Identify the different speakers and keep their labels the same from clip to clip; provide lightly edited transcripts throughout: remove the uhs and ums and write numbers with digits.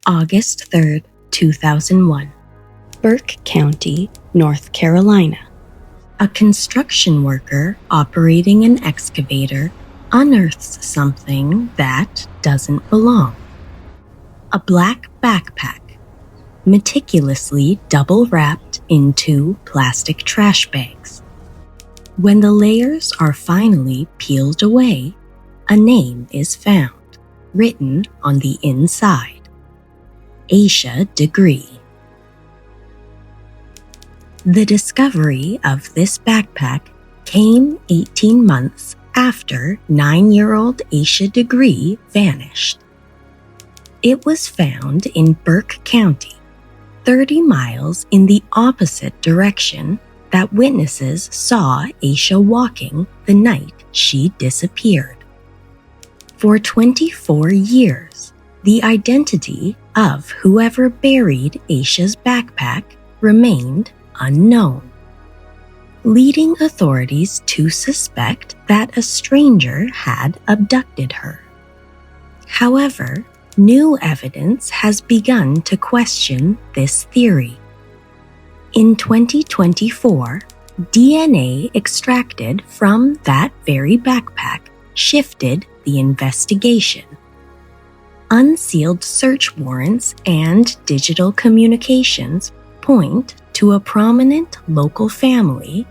Speaker 1: August 3, 2001, Burke County, North Carolina. A construction worker operating an excavator unearths something that doesn't belong. A black backpack, meticulously double-wrapped in 2 plastic trash bags. When the layers are finally peeled away, a name is found, written on the inside. Asha Degree. The discovery of this backpack came 18 months after 9-year-old Asha Degree vanished. It was found in Burke County, 30 miles in the opposite direction that witnesses saw Asha walking the night she disappeared. For 24 years, the identity of whoever buried Asha's backpack remained unknown, leading authorities to suspect that a stranger had abducted her. However, new evidence has begun to question this theory. In 2024, DNA extracted from that very backpack shifted the investigation. Unsealed search warrants and digital communications point to a prominent local family,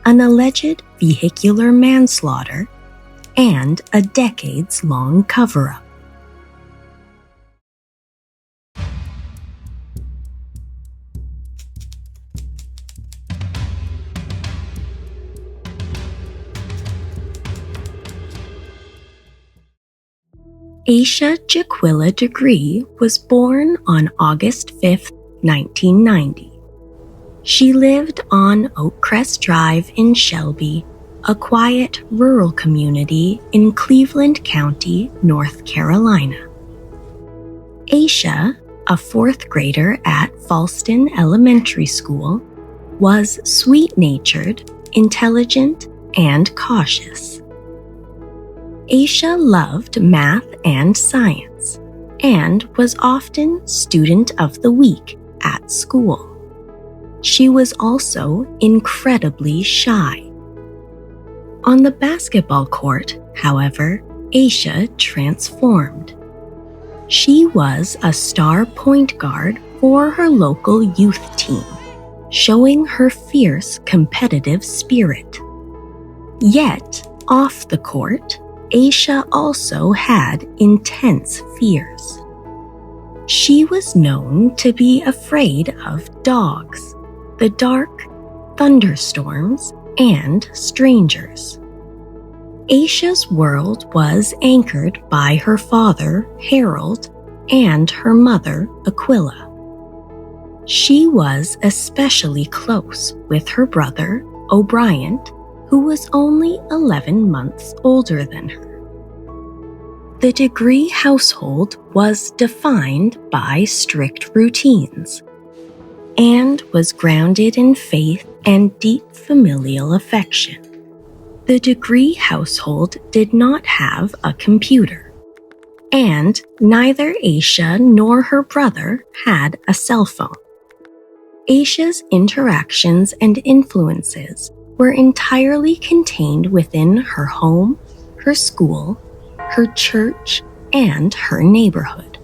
Speaker 1: an alleged vehicular manslaughter, and a decades-long cover-up. Asha Jaquilla Degree was born on August 5, 1990. She lived on Oakcrest Drive in Shelby, a quiet rural community in Cleveland County, North Carolina. Asha, a 4th grader at Falston Elementary School, was sweet-natured, intelligent, and cautious. Asha loved math and science, and was often Student of the Week at school. She was also incredibly shy. On the basketball court, however, Asha transformed. She was a star point guard for her local youth team, showing her fierce competitive spirit. Yet, off the court, Asha also had intense fears. She was known to be afraid of dogs, the dark, thunderstorms, and strangers. Asha's world was anchored by her father, Harold, and her mother, Aquila. She was especially close with her brother, O'Brien, who was only 11 months older than her. The Degree household was defined by strict routines and was grounded in faith and deep familial affection. The Degree household did not have a computer, and neither Asha nor her brother had a cell phone. Asha's interactions and influences were entirely contained within her home, her school, her church, and her neighborhood.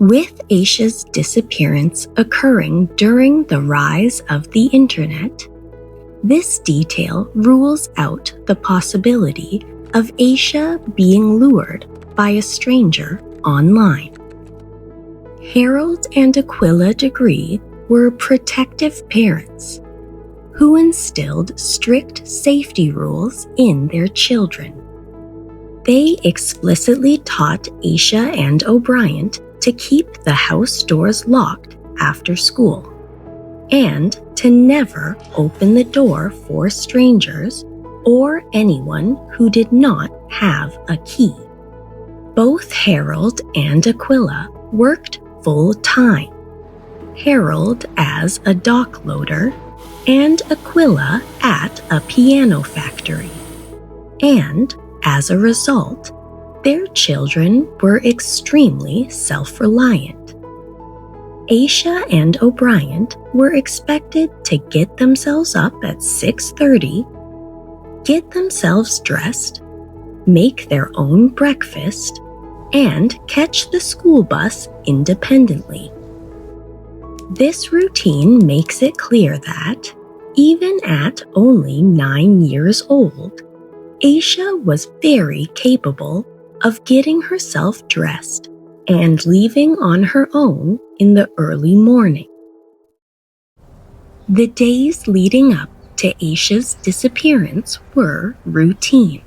Speaker 1: With Asha's disappearance occurring during the rise of the internet, this detail rules out the possibility of Asha being lured by a stranger online. Harold and Aquila Degree were protective parents who instilled strict safety rules in their children. They explicitly taught Asha and O'Brien to keep the house doors locked after school, and to never open the door for strangers or anyone who did not have a key. Both Harold and Aquila worked full-time, Harold as a dock loader and Aquila at a piano factory. And, as a result, Their children were extremely self-reliant. Asha and O'Brien were expected to get themselves up at 6:30, get themselves dressed, make their own breakfast, and catch the school bus independently. This routine makes it clear that, even at only 9 years old, Asha was very capable of getting herself dressed and leaving on her own in the early morning. The days leading up to Asha's disappearance were routine.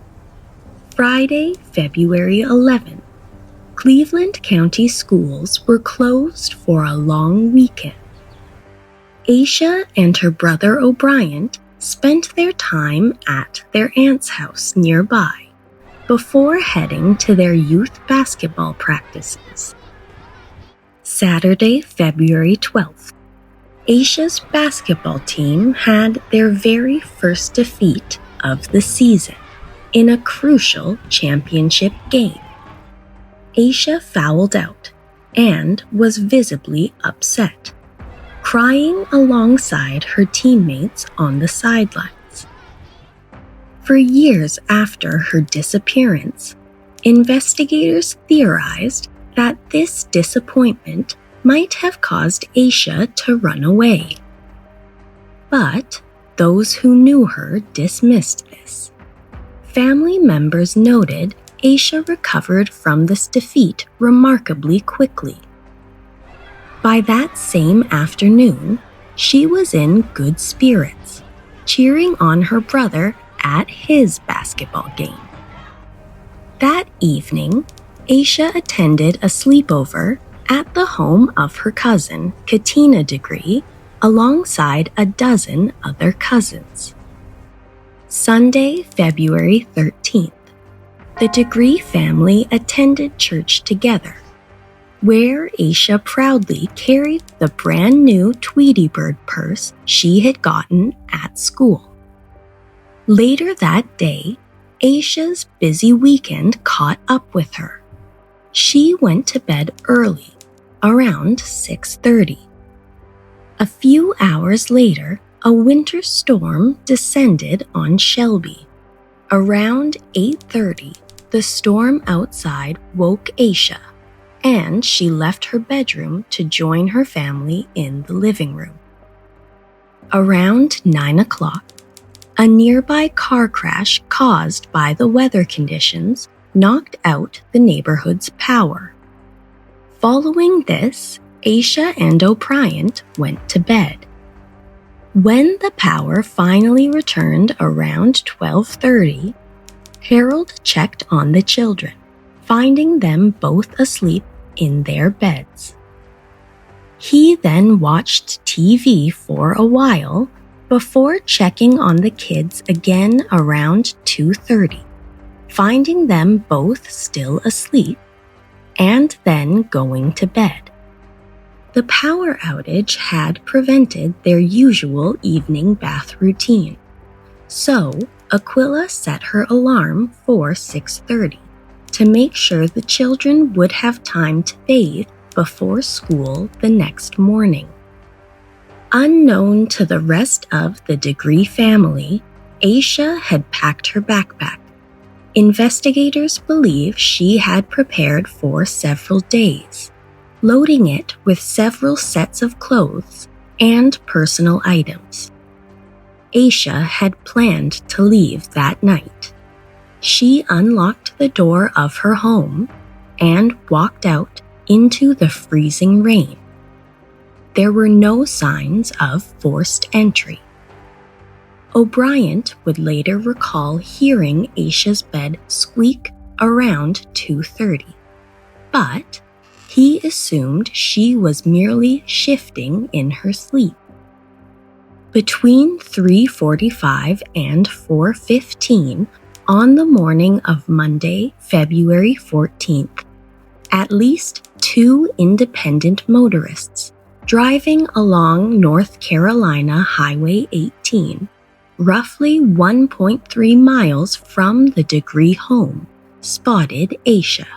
Speaker 1: Friday, February 11th, Cleveland County schools were closed for a long weekend. Asha and her brother O'Brien spent their time at their aunt's house nearby before heading to their youth basketball practices. Saturday, February 12th, Asha's basketball team had their very first defeat of the season in a crucial championship game. Asha fouled out and was visibly upset, crying alongside her teammates on the sidelines. For years after her disappearance, investigators theorized that this disappointment might have caused Asha to run away. But those who knew her dismissed this. Family members noted Asha recovered from this defeat remarkably quickly. By that same afternoon, she was in good spirits, cheering on her brother at his basketball game. That evening, Asha attended a sleepover at the home of her cousin, Asha Degree, alongside a dozen other cousins. Sunday, February 13th, the Degree family attended church together, where Asha proudly carried the brand new Tweety Bird purse she had gotten at school. Later that day, Asha's busy weekend caught up with her. She went to bed early, around 6:30. A few hours later, a winter storm descended on Shelby. Around 8:30, the storm outside woke Asha, and she left her bedroom to join her family in the living room. Around 9 o'clock, a nearby car crash caused by the weather conditions knocked out the neighborhood's power. Following this, Asha and O'Brien went to bed. When the power finally returned around 12:30, Harold checked on the children, finding them both asleep in their beds. He then watched TV for a while before checking on the kids again around 2:30, finding them both still asleep, and then going to bed. The power outage had prevented their usual evening bath routine, so Aquila set her alarm for 6:30 to make sure the children would have time to bathe before school the next morning. Unknown to the rest of the Degree family, Asha had packed her backpack. Investigators believe she had prepared for several days, loading it with several sets of clothes and personal items. Asha had planned to leave that night. She unlocked the door of her home and walked out into the freezing rain. There were no signs of forced entry. O'Brien would later recall hearing Asha's bed squeak around 2:30, but he assumed she was merely shifting in her sleep. Between 3:45 and 4:15 on the morning of Monday, February 14th, at least 2 independent motorists driving along North Carolina Highway 18, roughly 1.3 miles from the Degree home, spotted Asha.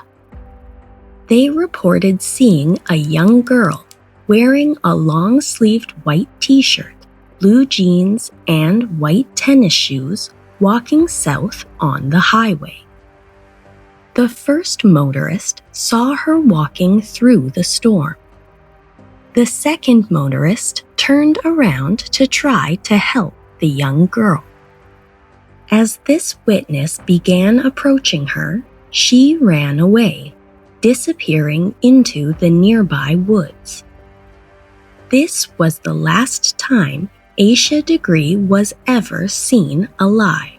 Speaker 1: They reported seeing a young girl wearing a long-sleeved white t-shirt, blue jeans, and white tennis shoes walking south on the highway. The first motorist saw her walking through the storm. The second motorist turned around to try to help the young girl. As this witness began approaching her, she ran away, disappearing into the nearby woods. This was the last time Asha Degree was ever seen alive.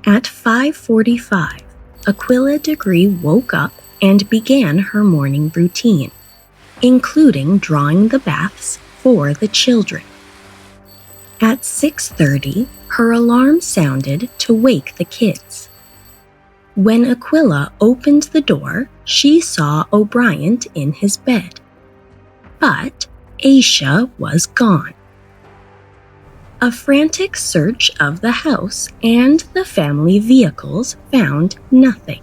Speaker 1: At 5:45, Aquila Degree woke up and began her morning routine, including drawing the baths for the children. At 6:30, her alarm sounded to wake the kids. When Aquila opened the door, she saw O'Brien in his bed. But Asha was gone. A frantic search of the house and the family vehicles found nothing.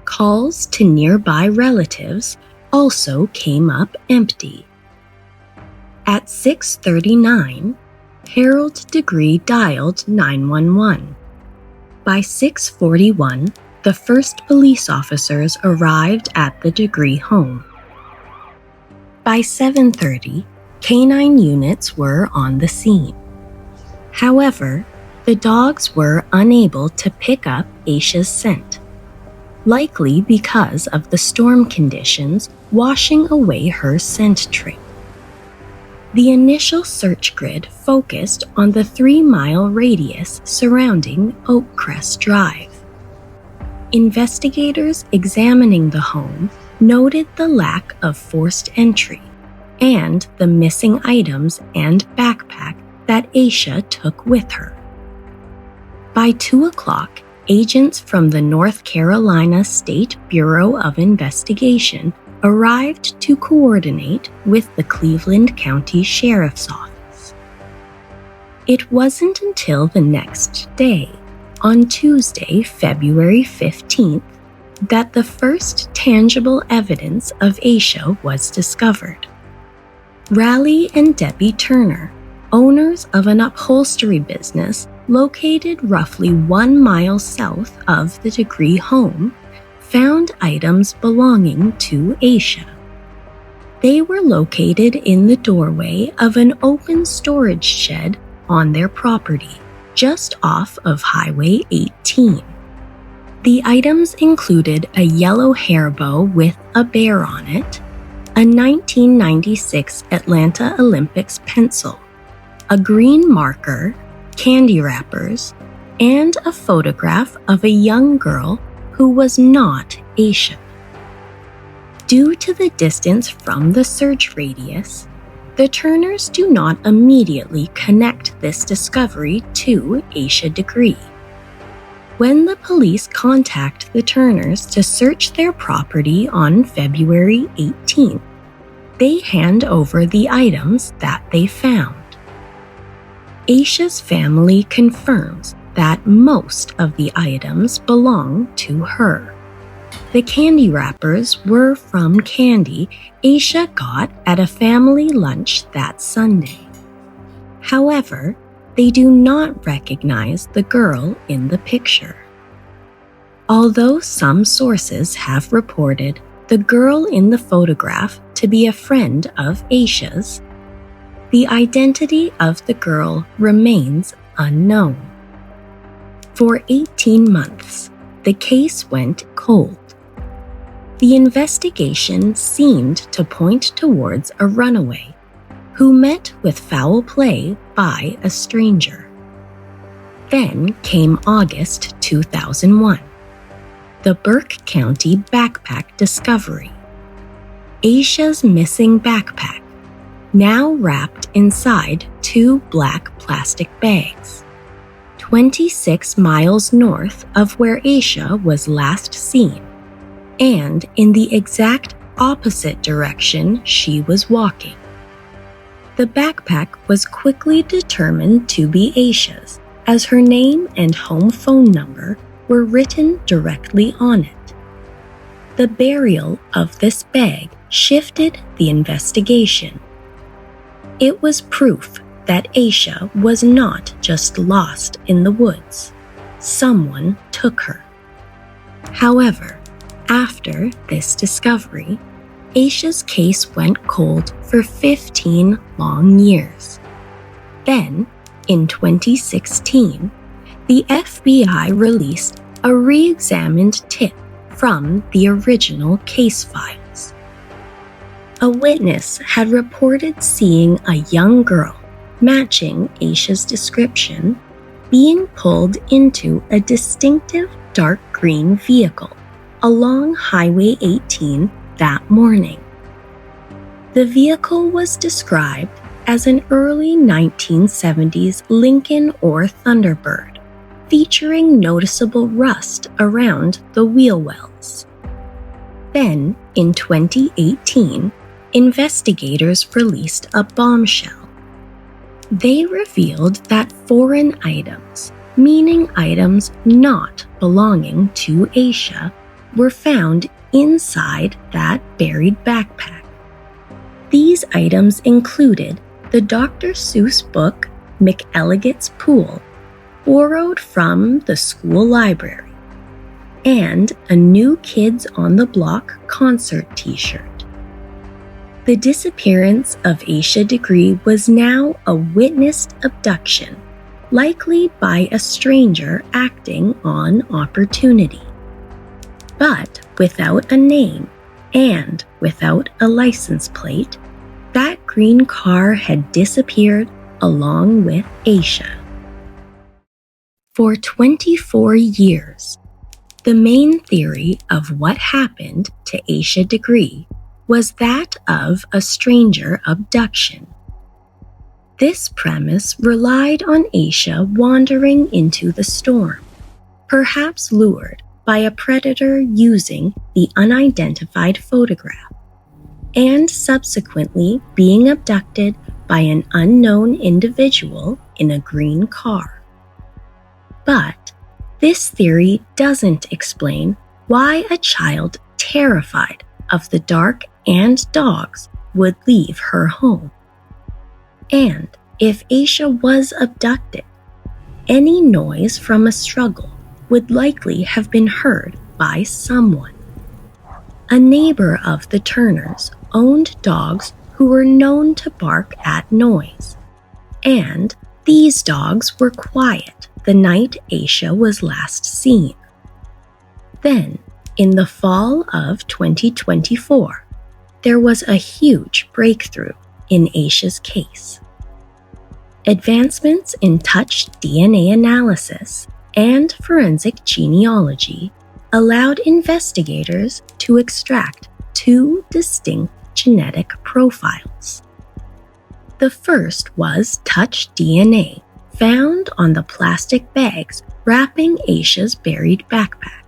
Speaker 1: Calls to nearby relatives also came up empty. At 6:39, Harold Degree dialed 911. By 6:41, the first police officers arrived at the Degree home. By 7:30, canine units were on the scene. However, the dogs were unable to pick up Asha's scent, likely because of the storm conditions washing away her scent trail. The initial search grid focused on the 3-mile radius surrounding Oakcrest Drive. Investigators examining the home noted the lack of forced entry and the missing items and backpack that Asha took with her. By 2 o'clock, agents from the North Carolina State Bureau of Investigation arrived to coordinate with the Cleveland County Sheriff's Office. It wasn't until the next day, on Tuesday, February 15th, that the first tangible evidence of Asha was discovered. Raleigh and Debbie Turner, owners of an upholstery business located roughly 1 mile south of the Degree home, found items belonging to Asha. They were located in the doorway of an open storage shed on their property, just off of Highway 18. The items included a yellow hair bow with a bear on it, a 1996 Atlanta Olympics pencil, a green marker, candy wrappers, and a photograph of a young girl who was not Asha. Due to the distance from the search radius, the Turners do not immediately connect this discovery to Asha Degree. When the police contact the Turners to search their property on February 18th, they hand over the items that they found. Asha's family confirms that most of the items belong to her. The candy wrappers were from candy Asha got at a family lunch that Sunday. However, they do not recognize the girl in the picture. Although some sources have reported the girl in the photograph to be a friend of Asha's, the identity of the girl remains unknown. For 18 months, the case went cold. The investigation seemed to point towards a runaway who met with foul play by a stranger. Then came August 2001, the Burke County backpack discovery. Asha's missing backpack, now wrapped inside 2 black plastic bags, 26 miles north of where Asha was last seen, and in the exact opposite direction she was walking. The backpack was quickly determined to be Asha's, as her name and home phone number were written directly on it. The burial of this bag shifted the investigation. It was proof that Asha was not just lost in the woods. Someone took her. However, after this discovery, Asha's case went cold for 15 long years. Then, in 2016, the FBI released a re-examined tip from the original case files. A witness had reported seeing a young girl matching Asha's description being pulled into a distinctive dark green vehicle along Highway 18 that morning. The vehicle was described as an early 1970s Lincoln or Thunderbird, featuring noticeable rust around the wheel wells. Then, in 2018, investigators released a bombshell. They revealed that foreign items, meaning items not belonging to Asha, were found inside that buried backpack. These items included the Dr. Seuss book McElligot's Pool, borrowed from the school library, and a New Kids on the Block concert t-shirt. The disappearance of Asha Degree was now a witnessed abduction, likely by a stranger acting on opportunity. But without a name and without a license plate, that green car had disappeared along with Asha. For 24 years, the main theory of what happened to Asha Degree was that of a stranger abduction. This premise relied on Asha wandering into the storm, perhaps lured by a predator using the unidentified photograph, and subsequently being abducted by an unknown individual in a green car. But this theory doesn't explain why a child terrified of the dark and dogs would leave her home. And if Asha was abducted, any noise from a struggle would likely have been heard by someone. A neighbor of the Turners owned dogs who were known to bark at noise, and these dogs were quiet the night Asha was last seen. Then, in the fall of 2024, there was a huge breakthrough in Asha's case. Advancements in touch DNA analysis and forensic genealogy allowed investigators to extract two distinct genetic profiles. The first was touch DNA found on the plastic bags wrapping Asha's buried backpack.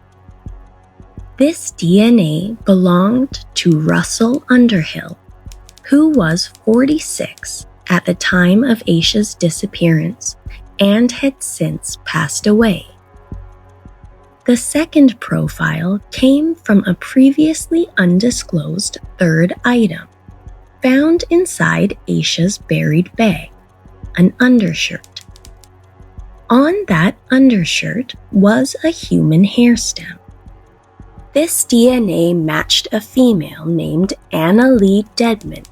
Speaker 1: This DNA belonged to Russell Underhill, who was 46 at the time of Asha's disappearance and had since passed away. The second profile came from a previously undisclosed third item found inside Asha's buried bag, an undershirt. On that undershirt was a human hair stem. This DNA matched a female named Anna Lee Dedman,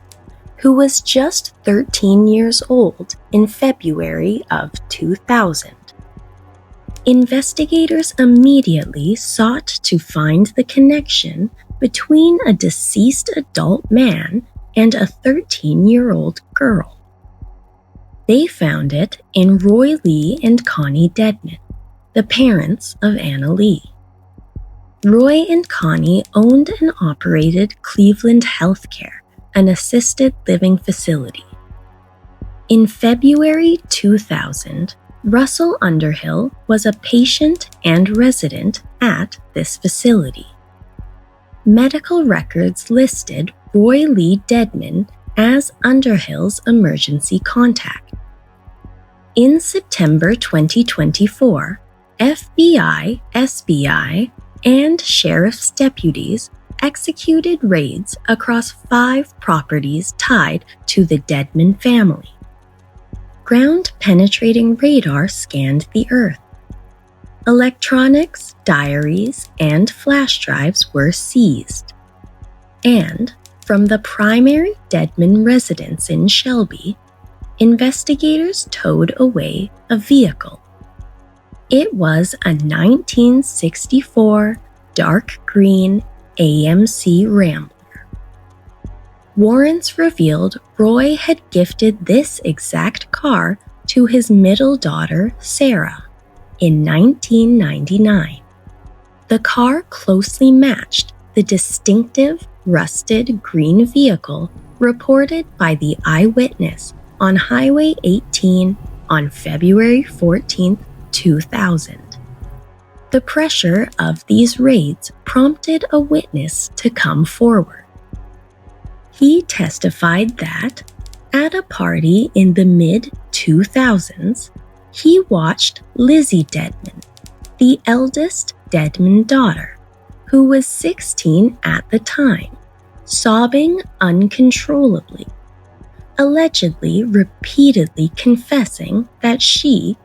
Speaker 1: who was just 13 years old in February of 2000. Investigators immediately sought to find the connection between a deceased adult man and a 13-year-old girl. They found it in Roy Lee and Connie Dedman, the parents of Anna Lee. Roy and Connie owned and operated Cleveland Healthcare, an assisted living facility. In February 2000, Russell Underhill was a patient and resident at this facility. Medical records listed Roy Lee Dedman as Underhill's emergency contact. In September 2024, FBI, SBI, and sheriff's deputies executed raids across 5 properties tied to the Dedman family. Ground-penetrating radar scanned the earth. Electronics, diaries, and flash drives were seized. And from the primary Dedman residence in Shelby, investigators towed away a vehicle. It was a 1964 dark green AMC Rambler. Warrants revealed Roy had gifted this exact car to his middle daughter, Sarah, in 1999. The car closely matched the distinctive rusted green vehicle reported by the eyewitness on Highway 18 on February 14, 2000. The pressure of these raids prompted a witness to come forward. He testified that, at a party in the mid-2000s, he watched Lizzie Dedman, the eldest Dedman daughter, who was 16 at the time, sobbing uncontrollably, allegedly repeatedly confessing that she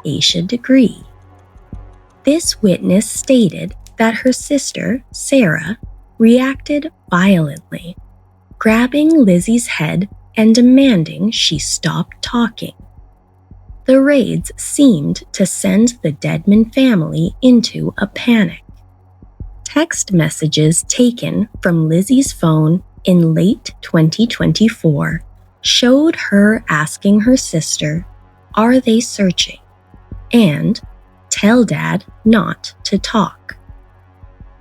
Speaker 1: Asha Degree. This witness stated that her sister, Sarah, reacted violently, grabbing Lizzie's head and demanding she stop talking. The raids seemed to send the Dedman family into a panic. Text messages taken from Lizzie's phone in late 2024 showed her asking her sister, "Are they searching?" and "Tell Dad not to talk."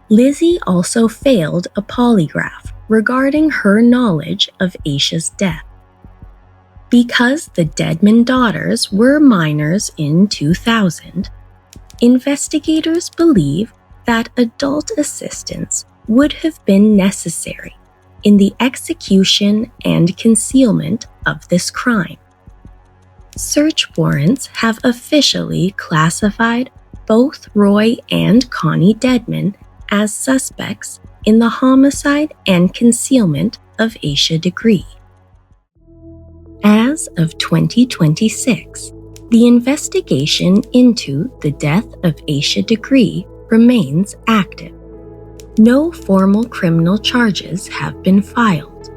Speaker 1: Lizzie also failed a polygraph regarding her knowledge of Asha's death. Because the Dedman daughters were minors in 2000, investigators believe that adult assistance would have been necessary in the execution and concealment of this crime. Search warrants have officially classified both Roy and Connie Dedman as suspects in the homicide and concealment of Asha Degree. As of 2026, the investigation into the death of Asha Degree remains active. No formal criminal charges have been filed.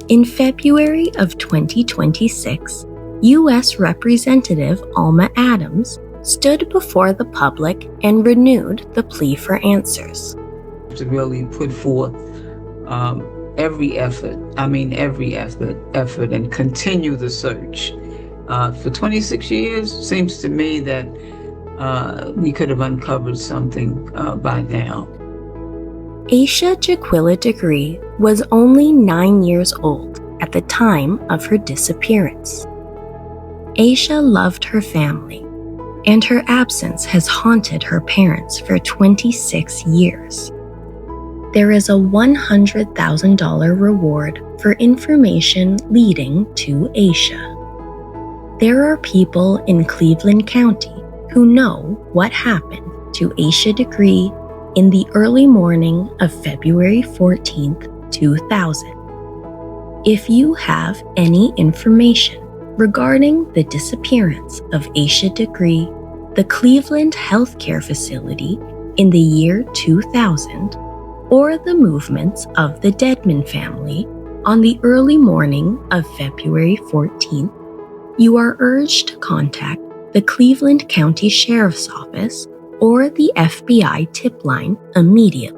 Speaker 1: In February of 2026, U.S. Representative Alma Adams stood before the public and renewed the plea for answers.
Speaker 2: To really put forth every effort, and continue the search. For 26 years, seems to me that we could have uncovered something by now.
Speaker 1: Asha Jaquilla Degree was only 9 years old at the time of her disappearance. Asha loved her family, and her absence has haunted her parents for 26 years. There is a $100,000 reward for information leading to Asha. There are people in Cleveland County who know what happened to Asha Degree in the early morning of February 14, 2000. If you have any information regarding the disappearance of Asha Degree, the Cleveland healthcare facility in the year 2000, or the movements of the Dedman family on the early morning of February 14th, you are urged to contact the Cleveland County Sheriff's Office or the FBI tip line immediately.